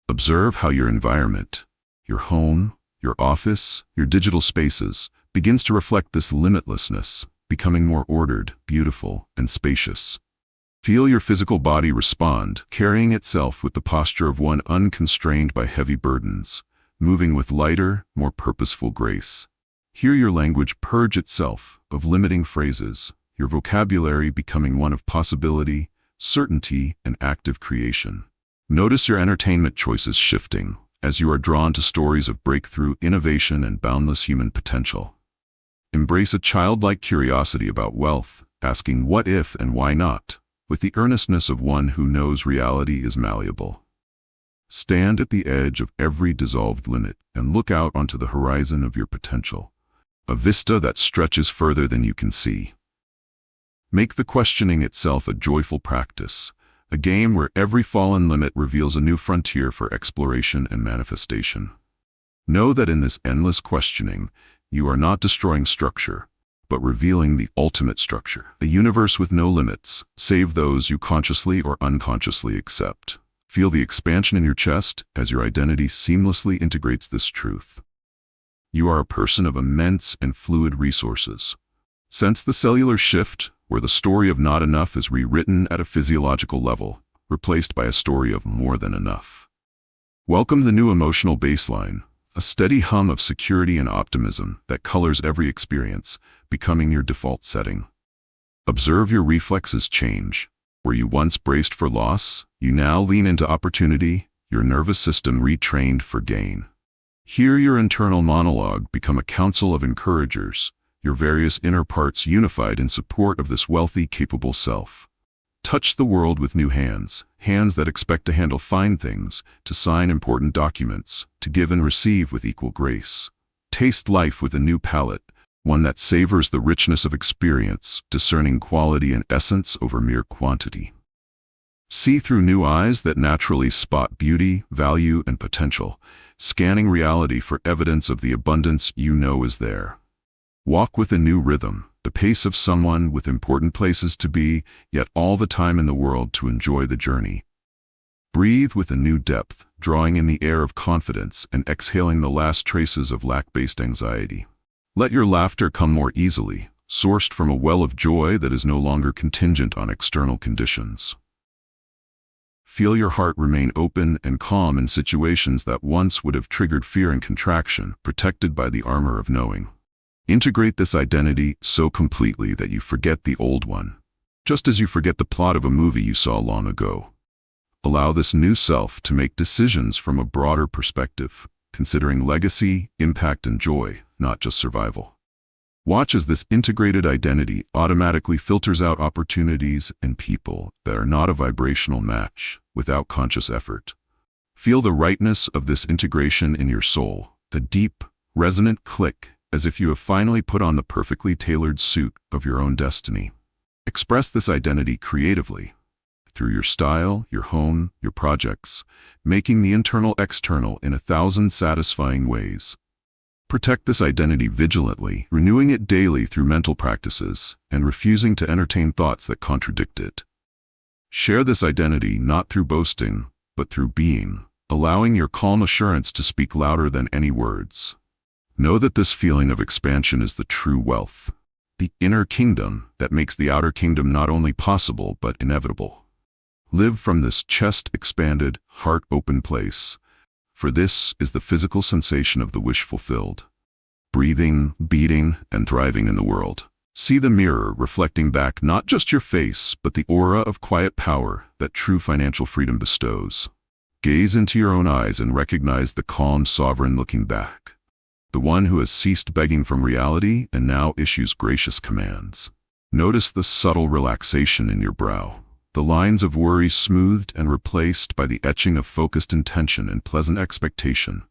Observe how your environment, your home, your office, your digital spaces, begins to reflect this limitlessness, becoming more ordered, beautiful, and spacious. Feel your physical body respond, carrying itself with the posture of one unconstrained by heavy burdens, moving with lighter, more purposeful grace. Hear your language purge itself of limiting phrases, your vocabulary becoming one of possibility, certainty, and active creation. Notice your entertainment choices shifting as you are drawn to stories of breakthrough, innovation, and boundless human potential. Embrace a childlike curiosity about wealth, asking what if and why not, with the earnestness of one who knows reality is malleable. Stand at the edge of every dissolved limit and look out onto the horizon of your potential, a vista that stretches further than you can see. Make the questioning itself a joyful practice, a game where every fallen limit reveals a new frontier for exploration and manifestation. Know that in this endless questioning, you are not destroying structure, but revealing the ultimate structure, a universe with no limits, save those you consciously or unconsciously accept. Feel the expansion in your chest as your identity seamlessly integrates this truth. You are a person of immense and fluid resources. Sense the cellular shift where the story of not enough is rewritten at a physiological level, replaced by a story of more than enough. Welcome the new emotional baseline, a steady hum of security and optimism that colors every experience, becoming your default setting. Observe your reflexes change. Where you once braced for loss, you now lean into opportunity, your nervous system retrained for gain. Hear your internal monologue become a council of encouragers, your various inner parts unified in support of this wealthy, capable self. Touch the world with new hands, hands that expect to handle fine things, to sign important documents, to give and receive with equal grace. Taste life with a new palate, one that savors the richness of experience, discerning quality and essence over mere quantity. See through new eyes that naturally spot beauty, value, and potential, scanning reality for evidence of the abundance you know is there. Walk with a new rhythm, the pace of someone with important places to be, yet all the time in the world to enjoy the journey. Breathe with a new depth, drawing in the air of confidence and exhaling the last traces of lack-based anxiety. Let your laughter come more easily, sourced from a well of joy that is no longer contingent on external conditions. Feel your heart remain open and calm in situations that once would have triggered fear and contraction, protected by the armor of knowing. Integrate this identity so completely that you forget the old one, just as you forget the plot of a movie you saw long ago. Allow this new self to make decisions from a broader perspective, considering legacy, impact, and joy, not just survival. Watch as this integrated identity automatically filters out opportunities and people that are not a vibrational match without conscious effort. Feel the rightness of this integration in your soul, a deep, resonant click, as if you have finally put on the perfectly tailored suit of your own destiny. Express this identity creatively, through your style, your home, your projects, making the internal external in 1,000 satisfying ways. Protect this identity vigilantly, renewing it daily through mental practices, and refusing to entertain thoughts that contradict it. Share this identity not through boasting, but through being, allowing your calm assurance to speak louder than any words. Know that this feeling of expansion is the true wealth, the inner kingdom that makes the outer kingdom not only possible but inevitable. Live from this chest-expanded, heart-open place, for this is the physical sensation of the wish fulfilled. Breathing, beating, and thriving in the world. See the mirror reflecting back not just your face, but the aura of quiet power that true financial freedom bestows. Gaze into your own eyes and recognize the calm sovereign looking back, the one who has ceased begging from reality and now issues gracious commands. Notice the subtle relaxation in your brow, the lines of worry smoothed and replaced by the etching of focused intention and pleasant expectation.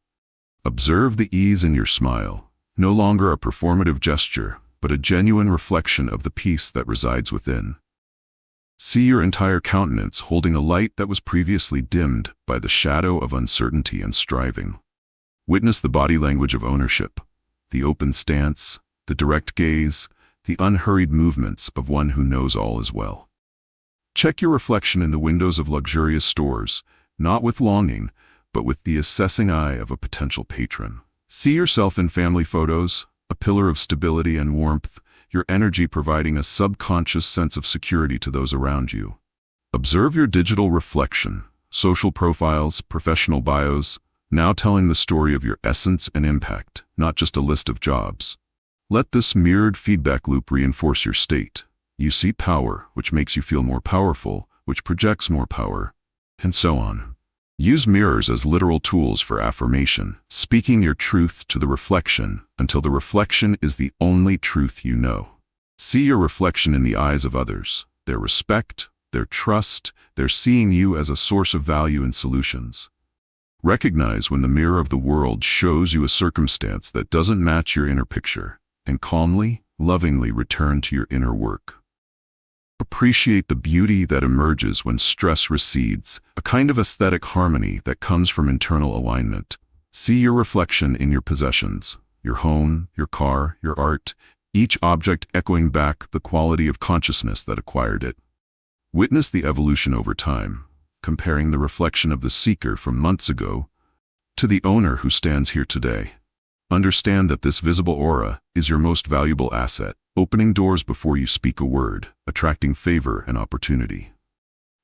Observe the ease in your smile, no longer a performative gesture, but a genuine reflection of the peace that resides within. See your entire countenance holding a light that was previously dimmed by the shadow of uncertainty and striving. Witness the body language of ownership, the open stance, the direct gaze, the unhurried movements of one who knows all is well. Check your reflection in the windows of luxurious stores, not with longing, but with the assessing eye of a potential patron. See yourself in family photos, a pillar of stability and warmth, your energy providing a subconscious sense of security to those around you. Observe your digital reflection, social profiles, professional bios, now telling the story of your essence and impact, not just a list of jobs. Let this mirrored feedback loop reinforce your state. You see power, which makes you feel more powerful, which projects more power, and so on. Use mirrors as literal tools for affirmation, speaking your truth to the reflection until the reflection is the only truth you know. See your reflection in the eyes of others, their respect, their trust, their seeing you as a source of value and solutions. Recognize when the mirror of the world shows you a circumstance that doesn't match your inner picture, and calmly, lovingly return to your inner work. Appreciate the beauty that emerges when stress recedes, a kind of aesthetic harmony that comes from internal alignment. See your reflection in your possessions, your home, your car, your art, each object echoing back the quality of consciousness that acquired it. Witness the evolution over time, comparing the reflection of the seeker from months ago to the owner who stands here today. Understand that this visible aura is your most valuable asset, opening doors before you speak a word, attracting favor and opportunity.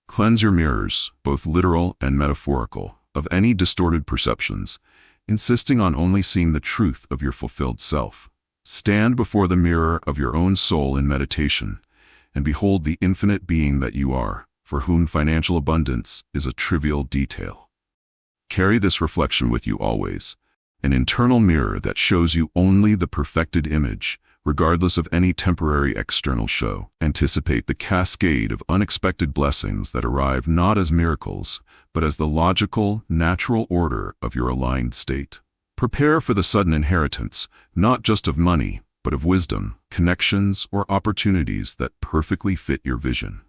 Cleanse your mirrors, both literal and metaphorical, of any distorted perceptions, insisting on only seeing the truth of your fulfilled self. Stand before the mirror of your own soul in meditation, and behold the infinite being that you are, for whom financial abundance is a trivial detail. Carry this reflection with you always, an internal mirror that shows you only the perfected image, regardless of any temporary external show. Anticipate the cascade of unexpected blessings that arrive not as miracles, but as the logical, natural order of your aligned state. Prepare for the sudden inheritance, not just of money, but of wisdom, connections, or opportunities that perfectly fit your vision.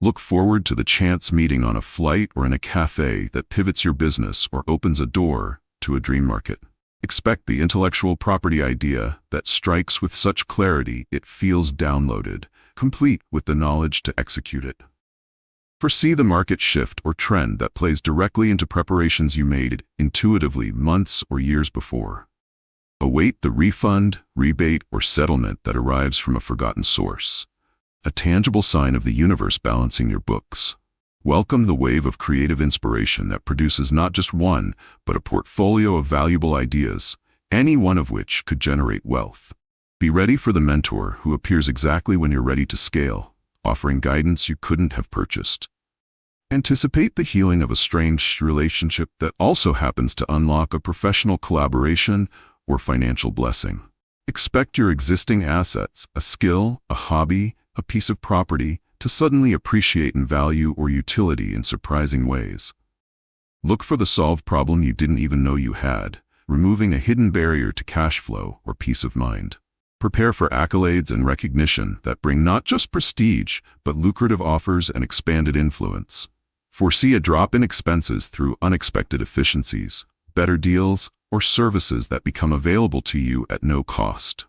Look forward to the chance meeting on a flight or in a cafe that pivots your business or opens a door to a dream market. Expect the intellectual property idea that strikes with such clarity it feels downloaded, complete with the knowledge to execute it. Foresee the market shift or trend that plays directly into preparations you made intuitively months or years before. Await the refund, rebate, or settlement that arrives from a forgotten source, a tangible sign of the universe balancing your books. Welcome the wave of creative inspiration that produces not just one, but a portfolio of valuable ideas, any one of which could generate wealth. Be ready for the mentor who appears exactly when you're ready to scale, offering guidance you couldn't have purchased. Anticipate the healing of a strange relationship that also happens to unlock a professional collaboration or financial blessing. Expect your existing assets, a skill, a hobby, a piece of property, to suddenly appreciate in value or utility in surprising ways. Look for the solved problem you didn't even know you had, removing a hidden barrier to cash flow or peace of mind. Prepare for accolades and recognition that bring not just prestige, but lucrative offers and expanded influence. Foresee a drop in expenses through unexpected efficiencies, better deals, or services that become available to you at no cost.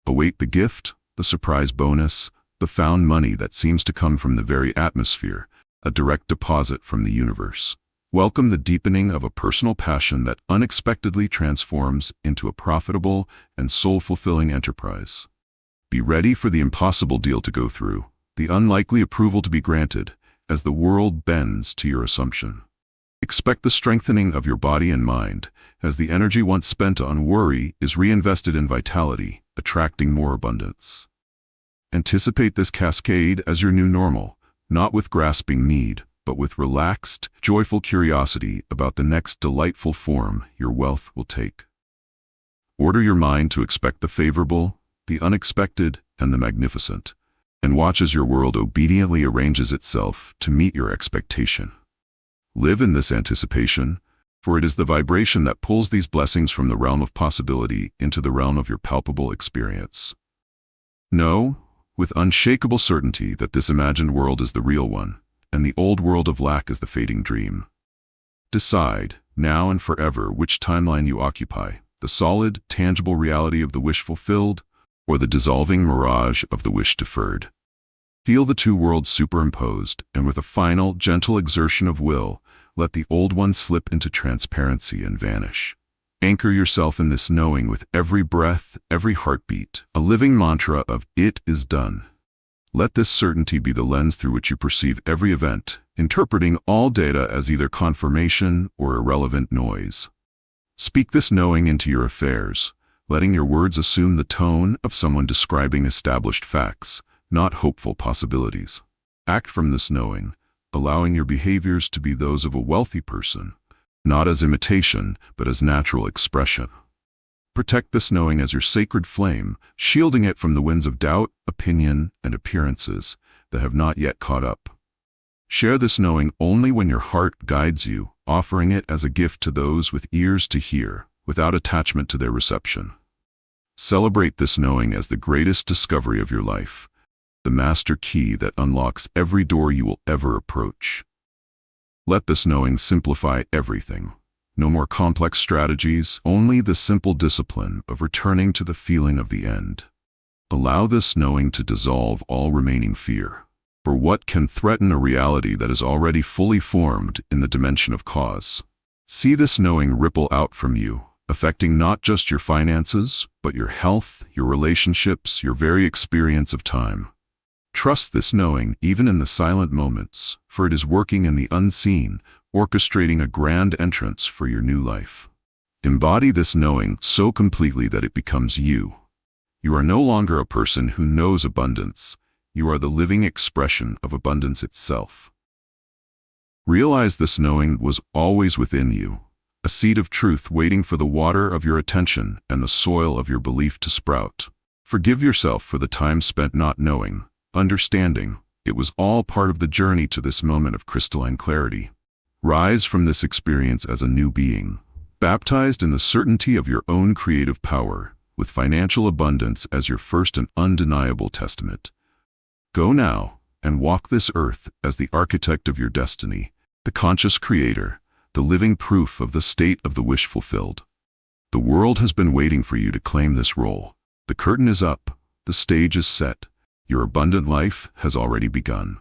Await the gift, the surprise bonus, the found money that seems to come from the very atmosphere, a direct deposit from the universe. Welcome the deepening of a personal passion that unexpectedly transforms into a profitable and soul-fulfilling enterprise. Be ready for the impossible deal to go through, the unlikely approval to be granted, as the world bends to your assumption. Expect the strengthening of your body and mind, as the energy once spent on worry is reinvested in vitality, attracting more abundance. Anticipate this cascade as your new normal, not with grasping need, but with relaxed, joyful curiosity about the next delightful form your wealth will take. Order your mind to expect the favorable, the unexpected, and the magnificent, and watch as your world obediently arranges itself to meet your expectation. Live in this anticipation, for it is the vibration that pulls these blessings from the realm of possibility into the realm of your palpable experience. Know, with unshakable certainty, that this imagined world is the real one, and the old world of lack is the fading dream. Decide, now and forever, which timeline you occupy, the solid, tangible reality of the wish fulfilled, or the dissolving mirage of the wish deferred. Feel the two worlds superimposed, and with a final, gentle exertion of will, let the old one slip into transparency and vanish. Anchor yourself in this knowing with every breath, every heartbeat, a living mantra of "it is done." Let this certainty be the lens through which you perceive every event, interpreting all data as either confirmation or irrelevant noise. Speak this knowing into your affairs, letting your words assume the tone of someone describing established facts, not hopeful possibilities. Act from this knowing, allowing your behaviors to be those of a wealthy person, not as imitation, but as natural expression. Protect this knowing as your sacred flame, shielding it from the winds of doubt, opinion, and appearances that have not yet caught up. Share this knowing only when your heart guides you, offering it as a gift to those with ears to hear, without attachment to their reception. Celebrate this knowing as the greatest discovery of your life, the master key that unlocks every door you will ever approach. Let this knowing simplify everything. No more complex strategies, only the simple discipline of returning to the feeling of the end. Allow this knowing to dissolve all remaining fear. For what can threaten a reality that is already fully formed in the dimension of cause? See this knowing ripple out from you, affecting not just your finances, but your health, your relationships, your very experience of time. Trust this knowing even in the silent moments, for it is working in the unseen, orchestrating a grand entrance for your new life. Embody this knowing so completely that it becomes you. You are no longer a person who knows abundance. You are the living expression of abundance itself. Realize this knowing was always within you, a seed of truth waiting for the water of your attention and the soil of your belief to sprout. Forgive yourself for the time spent not knowing, understanding. It was all part of the journey to this moment of crystalline clarity. Rise from this experience as a new being, baptized in the certainty of your own creative power, with financial abundance as your first and undeniable testament. Go now and walk this earth as the architect of your destiny, the conscious creator, the living proof of the state of the wish fulfilled. The world has been waiting for you to claim this role. The curtain is up, the stage is set, your abundant life has already begun.